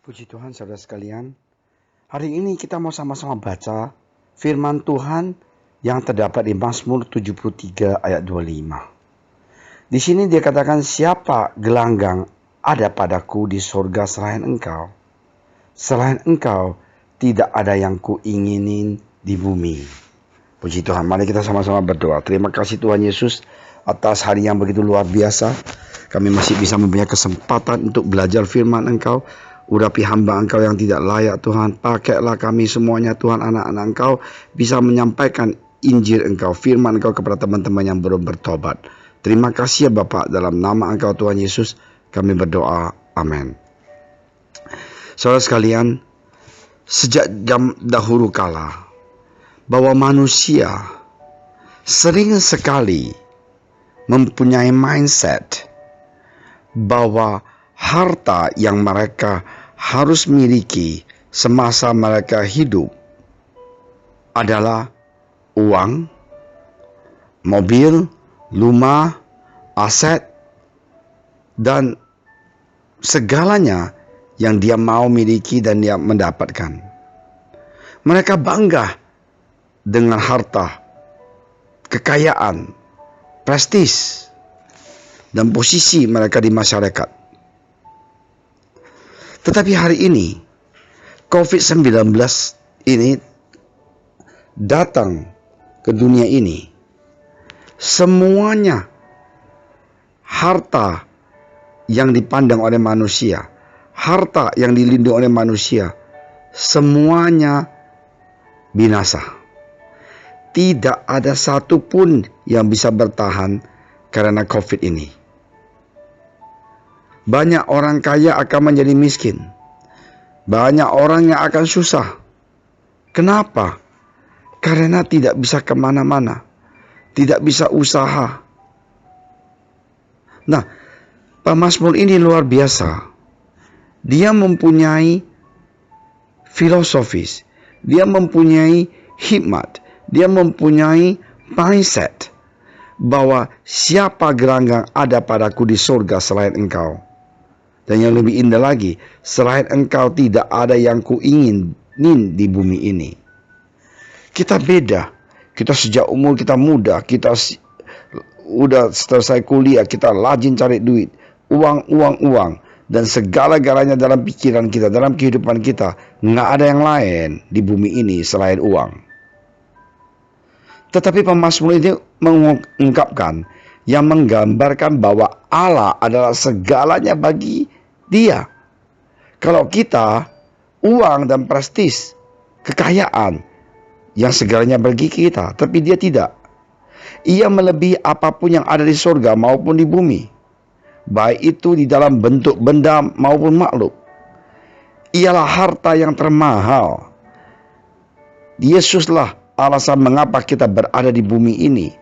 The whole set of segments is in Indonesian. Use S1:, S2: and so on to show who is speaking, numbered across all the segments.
S1: Puji Tuhan saudara sekalian, hari ini kita mau sama-sama baca firman Tuhan yang terdapat di Mazmur 73 ayat 25. Di sini dia katakan, siapa gelanggang ada padaku di sorga selain engkau? Selain engkau tidak ada yang kuinginin di bumi. Puji Tuhan, mari kita sama-sama berdoa. Terima kasih Tuhan Yesus atas hari yang begitu luar biasa. Kami masih bisa mempunyai kesempatan untuk belajar firman Engkau. Urapi hamba Engkau yang tidak layak Tuhan. Pakailah kami semuanya Tuhan, anak-anak Engkau, bisa menyampaikan Injil Engkau, firman Engkau kepada teman-teman yang belum bertobat. Terima kasih ya Bapak, dalam nama Engkau Tuhan Yesus kami berdoa. Amin. Saudara sekalian, sejak zaman dahulu kala, bahwa manusia sering sekali mempunyai mindset bahwa harta yang mereka harus miliki semasa mereka hidup adalah uang, mobil, rumah, aset, dan segalanya yang dia mau miliki dan dia mendapatkan. Mereka bangga dengan harta, kekayaan, prestis, dan posisi mereka di masyarakat. Tetapi hari ini, COVID-19 ini datang ke dunia ini. Semuanya harta yang dipandang oleh manusia, harta yang dilindungi oleh manusia, semuanya binasa. Tidak ada satupun yang bisa bertahan karena COVID ini. Banyak orang kaya akan menjadi miskin. Banyak orang yang akan susah. Kenapa? Karena tidak bisa kemana-mana. Tidak bisa usaha. Nah, pemazmur ini luar biasa. Dia mempunyai filosofis. Dia mempunyai hikmat. Dia mempunyai mindset bahwa siapa gelanggang ada padaku di surga selain engkau. Dan yang lebih indah lagi, selain engkau tidak ada yang kuinginin di bumi ini. Kita beda. Kita sejak umur kita muda, kita udah selesai kuliah, kita rajin cari duit. Uang. Dan segala-galanya dalam pikiran kita, dalam kehidupan kita. Nggak ada yang lain di bumi ini selain uang. Tetapi pemazmur ini mengungkapkan, yang menggambarkan bahwa Allah adalah segalanya bagi dia. Kalau kita, uang dan prestis, kekayaan, yang segalanya bagi kita, tapi dia tidak. Ia melebihi apapun yang ada di surga maupun di bumi, baik itu di dalam bentuk benda maupun makhluk. Ialah harta yang termahal. Yesuslah alasan mengapa kita berada di bumi ini.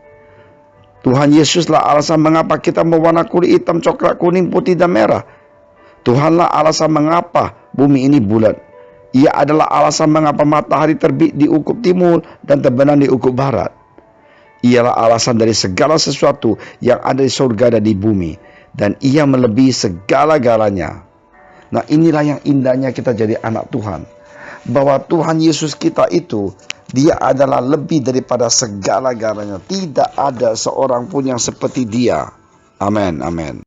S1: Tuhan Yesuslah alasan mengapa kita berwarna kulit hitam, coklat, kuning, putih, dan merah. Tuhanlah alasan mengapa bumi ini bulat. Ia adalah alasan mengapa matahari terbit di ufuk timur dan terbenam di ufuk barat. Ialah alasan dari segala sesuatu yang ada di surga dan di bumi. Dan ia melebihi segala-galanya. Nah, inilah yang indahnya kita jadi anak Tuhan. Bahwa Tuhan Yesus kita itu, dia adalah lebih daripada segala-galanya. Tidak ada seorang pun yang seperti dia. Amin, amin.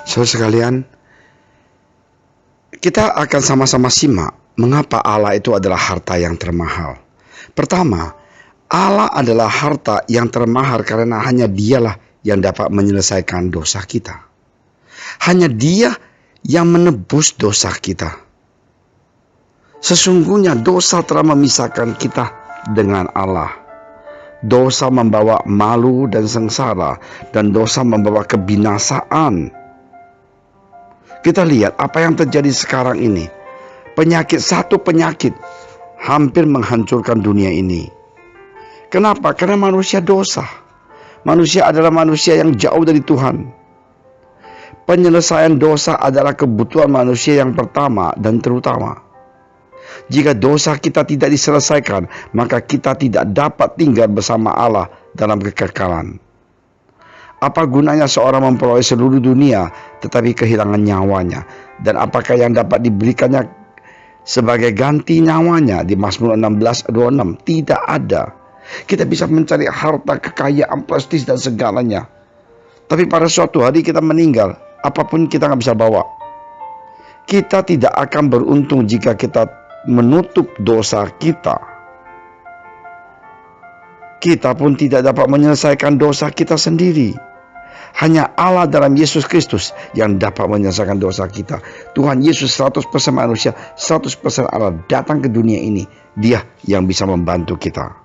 S1: Saudara sekalian, kita akan sama-sama simak mengapa Allah itu adalah harta yang termahal. Pertama, Allah adalah harta yang termahal karena hanya dialah yang dapat menyelesaikan dosa kita. Hanya dia yang menebus dosa kita. Sesungguhnya dosa telah memisahkan kita dengan Allah. Dosa membawa malu dan sengsara, dan dosa membawa kebinasaan. Kita lihat apa yang terjadi sekarang ini. Satu penyakit hampir menghancurkan dunia ini. Kenapa? Karena manusia dosa. Manusia adalah manusia yang jauh dari Tuhan. Penyelesaian dosa adalah kebutuhan manusia yang pertama dan terutama. Jika dosa kita tidak diselesaikan, maka kita tidak dapat tinggal bersama Allah dalam kekekalan. Apa gunanya seorang memperoleh seluruh dunia tetapi kehilangan nyawanya? Dan apakah yang dapat diberikannya sebagai ganti nyawanya? Di Mazmur 16:26, tidak ada. Kita bisa mencari harta, kekayaan, prestis dan segalanya, tapi pada suatu hari kita meninggal, apapun kita nggak bisa bawa. Kita tidak akan beruntung jika kita menutup dosa kita. Kita pun tidak dapat menyelesaikan dosa kita sendiri. Hanya Allah dalam Yesus Kristus yang dapat menyelesaikan dosa kita. Tuhan Yesus 100% manusia, 100% Allah datang ke dunia ini. Dia yang bisa membantu kita.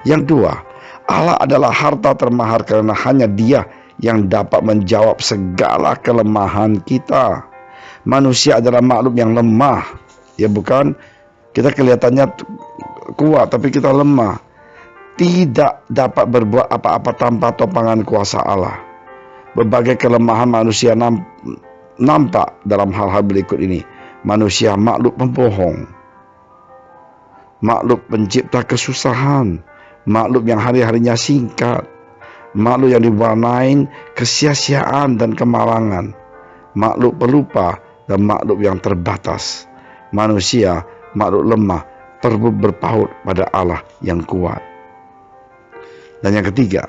S1: Yang dua, Allah adalah harta termahal karena hanya Dia yang dapat menjawab segala kelemahan kita. Manusia adalah makhluk yang lemah. Ya bukan? Kita kelihatannya kuat tapi kita lemah. Tidak dapat berbuat apa-apa tanpa topangan kuasa Allah. Berbagai kelemahan manusia nampak dalam hal-hal berikut ini. Manusia makhluk pembohong, makhluk pencipta kesusahan, makhluk yang hari-harinya singkat, makhluk yang diwarnai kesia-siaan dan kemalangan, makhluk pelupa dan makhluk yang terbatas. Manusia makhluk lemah, perlu berpaut pada Allah yang kuat. Dan yang ketiga,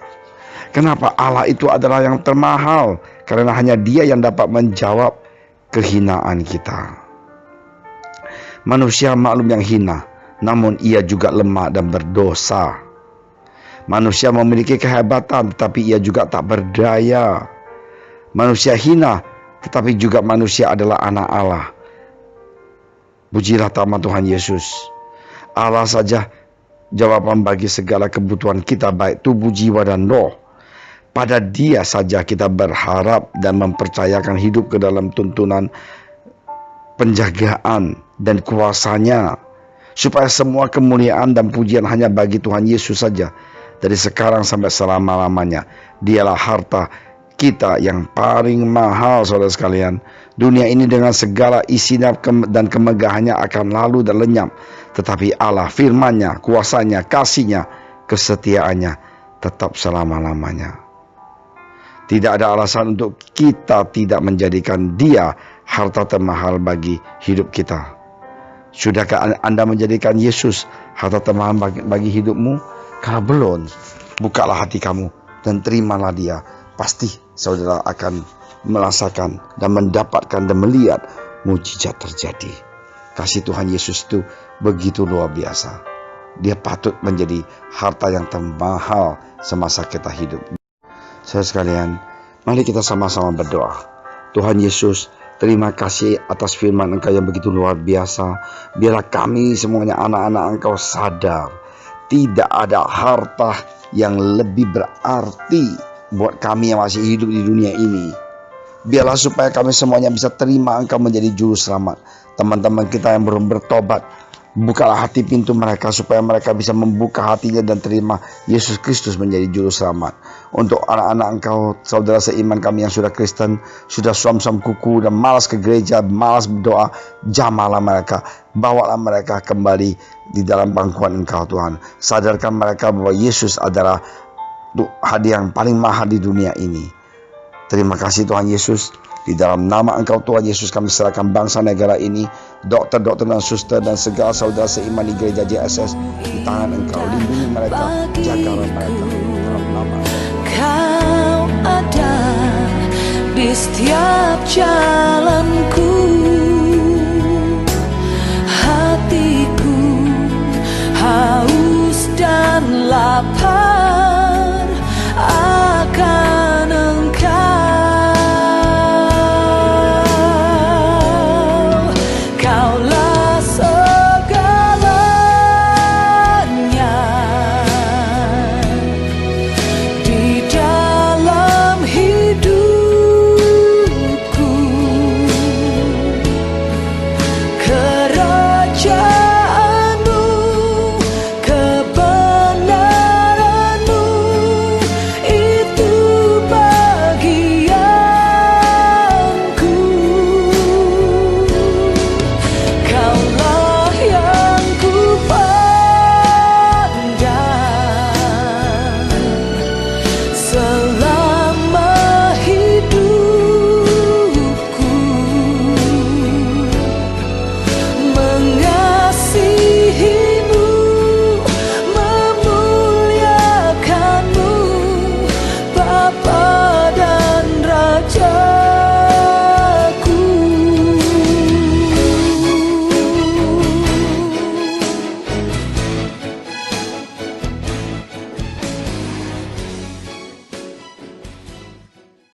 S1: kenapa Allah itu adalah yang termahal? Karena hanya Dia yang dapat menjawab kehinaan kita. Manusia maklum yang hina, namun ia juga lemah dan berdosa. Manusia memiliki kehebatan, tetapi ia juga tak berdaya. Manusia hina, tetapi juga manusia adalah anak Allah. Pujilah nama Tuhan Yesus. Allah saja jawaban bagi segala kebutuhan kita, baik tubuh, jiwa, dan roh. Pada Dia saja kita berharap dan mempercayakan hidup ke dalam tuntunan penjagaan dan kuasanya, supaya semua kemuliaan dan pujian hanya bagi Tuhan Yesus saja, dari sekarang sampai selama-lamanya. Dialah harta kita yang paling mahal, saudara sekalian. Dunia ini dengan segala isinya dan kemegahannya akan lalu dan lenyap, tetapi Allah, firman-Nya, kuasanya, kasih-Nya, kesetiaannya tetap selama-lamanya. Tidak ada alasan untuk kita tidak menjadikan Dia harta termahal bagi hidup kita. Sudahkah Anda menjadikan Yesus harta termahal bagi hidupmu? Kalau belum, bukalah hati kamu dan terimalah Dia. Pasti saudara akan merasakan dan mendapatkan dan melihat mujizat terjadi. Kasih Tuhan Yesus itu begitu luar biasa. Dia patut menjadi harta yang termahal semasa kita hidup. Saudara sekalian, mari kita sama-sama berdoa. Tuhan Yesus, terima kasih atas firman Engkau yang begitu luar biasa. Biarlah kami semuanya anak-anak Engkau sadar, tidak ada harta yang lebih berarti buat kami yang masih hidup di dunia ini. Biarlah supaya kami semuanya bisa terima Engkau menjadi juru selamat. Teman-teman kita yang belum bertobat, bukalah hati pintu mereka supaya mereka bisa membuka hatinya dan terima Yesus Kristus menjadi juru selamat. Untuk anak-anak Engkau, saudara seiman kami yang sudah Kristen, sudah suam-suam kuku dan malas ke gereja, malas berdoa, jamahlah mereka, bawalah mereka kembali di dalam pangkuan Engkau Tuhan. Sadarkan mereka bahwa Yesus adalah hadiah yang paling mahal di dunia ini. Terima kasih Tuhan Yesus. Di dalam nama Engkau Tuhan Yesus kami serahkan bangsa negara ini, dokter-dokter dan suster dan segala saudara seiman di gereja JSS di tangan Engkau. Lindungi mereka, jagalah mereka dalam nama
S2: Kau ada di setiap jalanku.